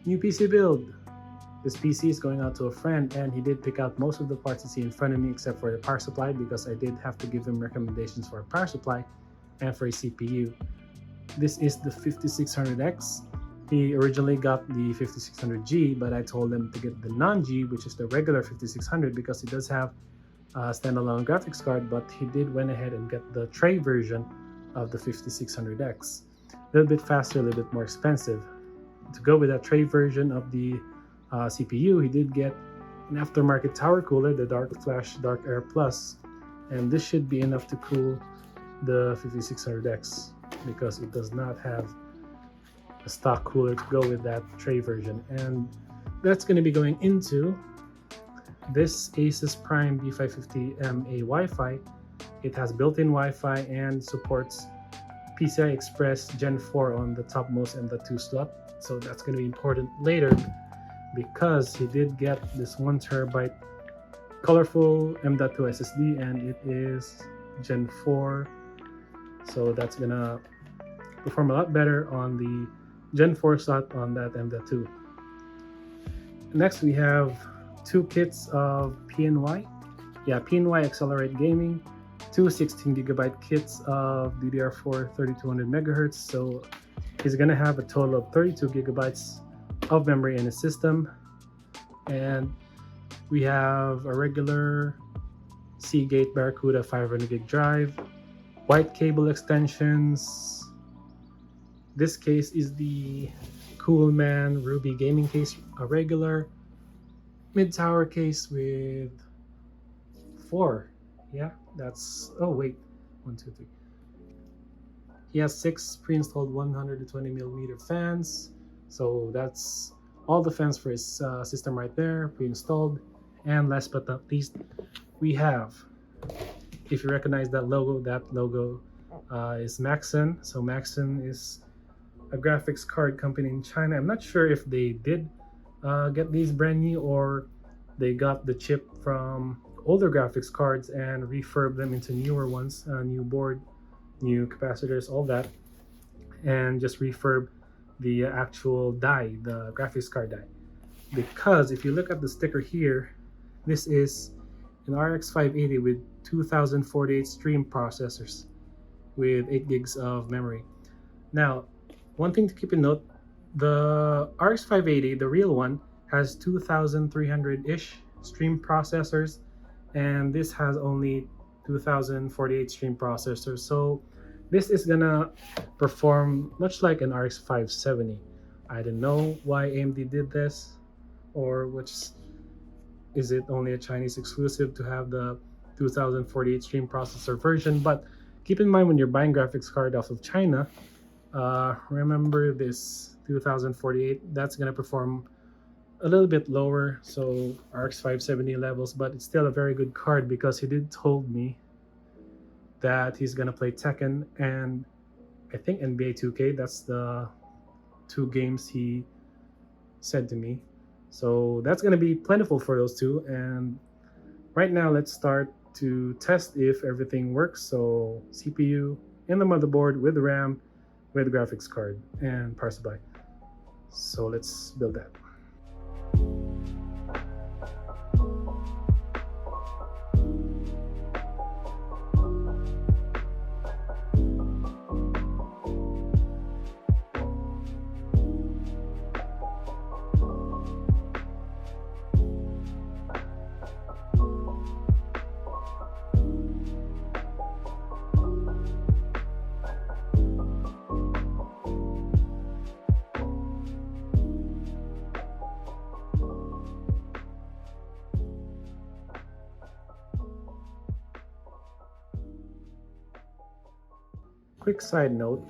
New PC build. This PC is going out to a friend, and he did pick out most of the parts you see in front of me except for the power supply, because I did have to give him recommendations for a power supply and for a CPU. This is the 5600X. He originally got the 5600G, but I told him to get the non-G, which is the regular 5600, because it does have a standalone graphics card, but he did went ahead and get the tray version of the 5600X. A little bit faster, a little bit more expensive. To go with that tray version of the CPU, he did get an aftermarket tower cooler, the DarkFlash DarkAir Plus, and this should be enough to cool the 5600X, because it does not have a stock cooler to go with that tray version. And that's going to be going into this Asus Prime B550MA Wi-Fi. It has built-in Wi-Fi and supports PCI Express Gen 4 on the topmost M.2 slot, so that's going to be important later, because he did get this 1TB colorful M.2 SSD, and it is Gen 4, so that's gonna perform a lot better on the Gen 4 slot on that M.2. Next, we have two kits of PNY XLR8 gaming, two 16GB kits of DDR4 3200 MHz, so he's gonna have a total of 32GB of memory in his system. And we have a regular Seagate Barracuda 500GB drive, white cable extensions. This case is the Coolman Ruby gaming case, a regular mid-tower case with four. Yeah, that's, oh wait, 1, 2, 3. He has 6 pre-installed 120mm fans, so that's all the fans for his system right there, pre-installed. And last but not least, we have, if you recognize that logo is Maxsun. So Maxsun is a graphics card company in China. I'm not sure if they did get these brand new, or they got the chip from older graphics cards and refurb them into newer ones, new board, new capacitors, all that, and just refurb the actual die, the graphics card die. Because if you look at the sticker here, this is an RX 580 with 2048 stream processors with 8 gigs of memory. Now, one thing to keep in note, the RX 580, the real one, has 2300-ish stream processors, and this has only 2048 stream processors. So this is gonna perform much like an RX 570. I don't know why AMD did this, or which is it only a Chinese exclusive to have the 2048 stream processor version. But keep in mind, when you're buying graphics card off of China, remember this 2048, that's gonna perform a little bit lower, so RX 570 levels, but it's still a very good card, because he did told me that he's gonna play Tekken and I think NBA 2K. That's the two games he said to me, so that's gonna be plentiful for those two. And right now, let's start to test if everything works. So CPU and the motherboard with the RAM, with the graphics card and power supply. So let's build that. Quick side note,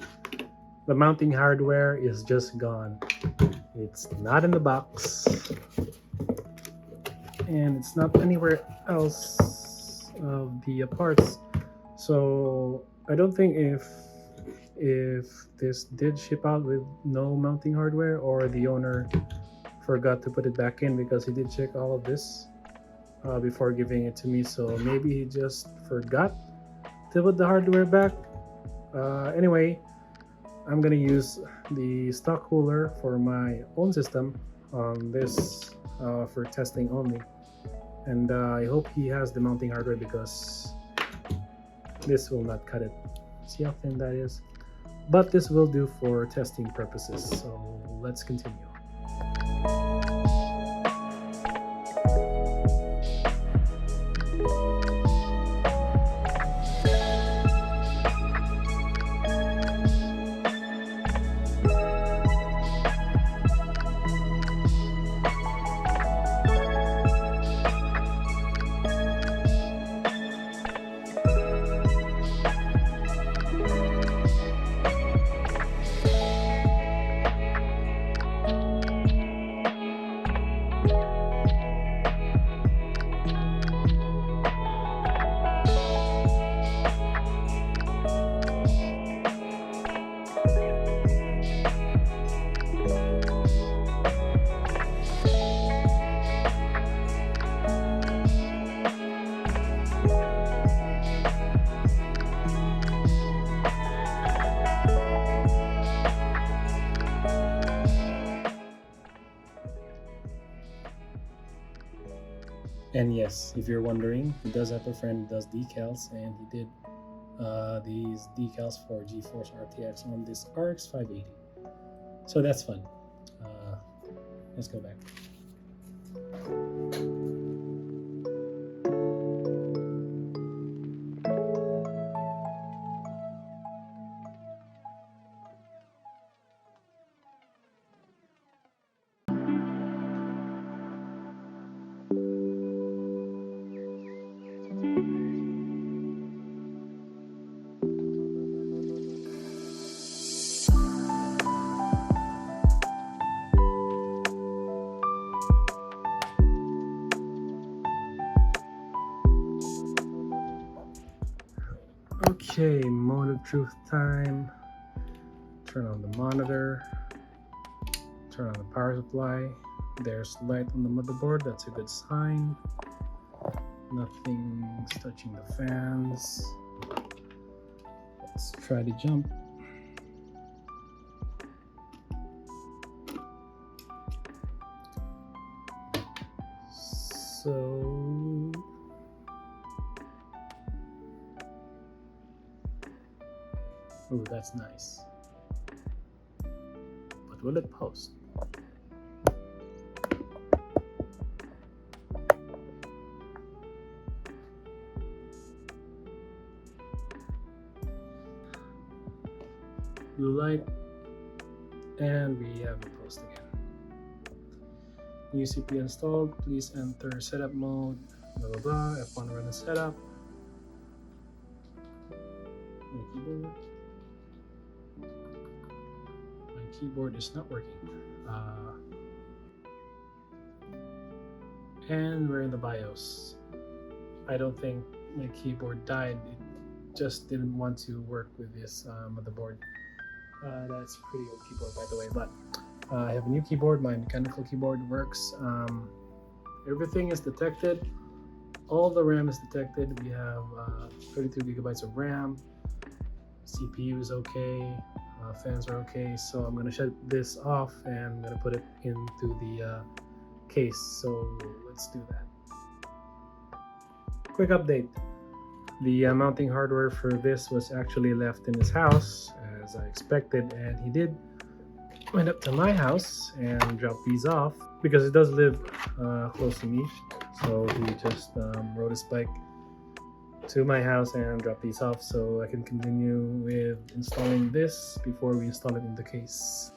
the mounting hardware is just gone. It's not in the box, and it's not anywhere else of the parts. So I don't think if this did ship out with no mounting hardware, or the owner forgot to put it back in, because he did check all of this before giving it to me. So maybe he just forgot to put the hardware back. Anyway, I'm gonna use the stock cooler for my own system on this for testing only, and I hope he has the mounting hardware because this will not cut it. See how thin that is? But this will do for testing purposes, so let's continue. And yes, if you're wondering, he does have a friend who does decals, and he did these decals for GeForce RTX on this RX 580. So that's fun. Let's go back. Okay, moment of truth time. Turn on the monitor. Turn on the power supply. There's light on the motherboard. That's a good sign. Nothing's touching the fans. Let's try to jump. So oh, that's nice. But will it post? Blue light, and we have a post again. New CPU installed. Please enter setup mode. Blah blah blah. F1 run the setup. My keyboard. My keyboard is not working. And we're in the BIOS. I don't think my keyboard died. It just didn't want to work with this motherboard. That's a pretty old keyboard, by the way, but I have a new keyboard. My mechanical keyboard works. Everything is detected. All the RAM is detected. We have 32 gigabytes of RAM. CPU is okay. Fans are okay. So I'm going to shut this off and I'm going to put it into the case. So let's do that. Quick update. The mounting hardware for this was actually left in his house as I expected, and he did went up to my house and dropped these off because he does live close to me. So he just rode his bike to my house and dropped these off so I can continue with installing this before we install it in the case.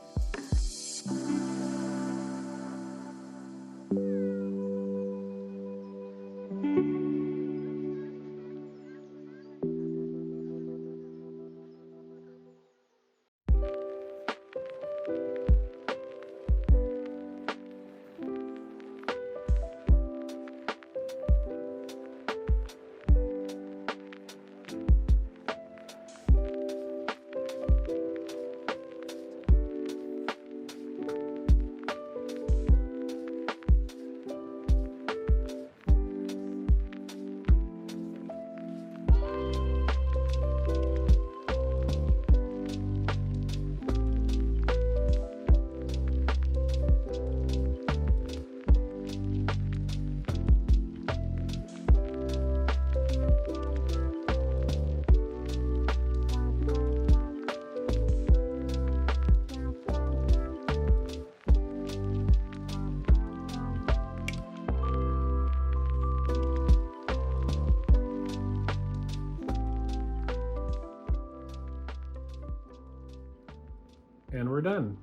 we're done.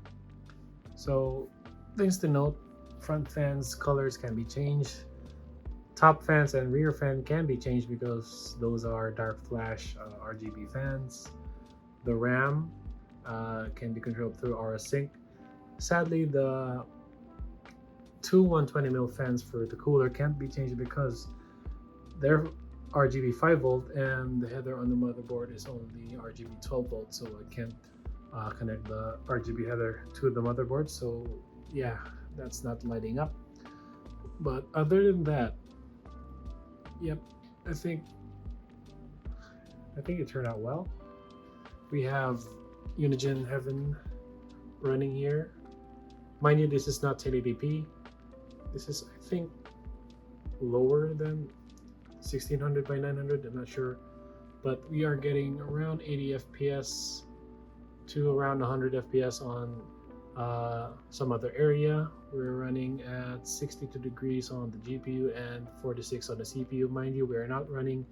So things to note: front fans colors can be changed. Top fans and rear fan can be changed because those are darkFlash RGB fans. The RAM can be controlled through RS Sync. Sadly, the two 120mm fans for the cooler can't be changed because they're RGB 5V and the header on the motherboard is only RGB 12V, so I can't connect the RGB header to the motherboard. So yeah, that's not lighting up. But other than that, yep, I think it turned out well. We have Unigine Heaven running here. Mind you, this is not 1080p. This is, I think, lower than 1600 by 900. I'm not sure, but we are getting around 80 FPS to around 100 FPS on some other area. We're running at 62 degrees on the GPU and 46 on the CPU. Mind you, we are not running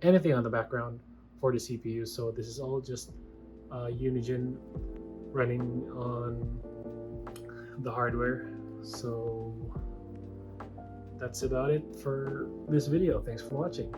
anything on the background for the CPU, so this is all just Unigine running on the hardware. So that's about it for this video. Thanks for watching.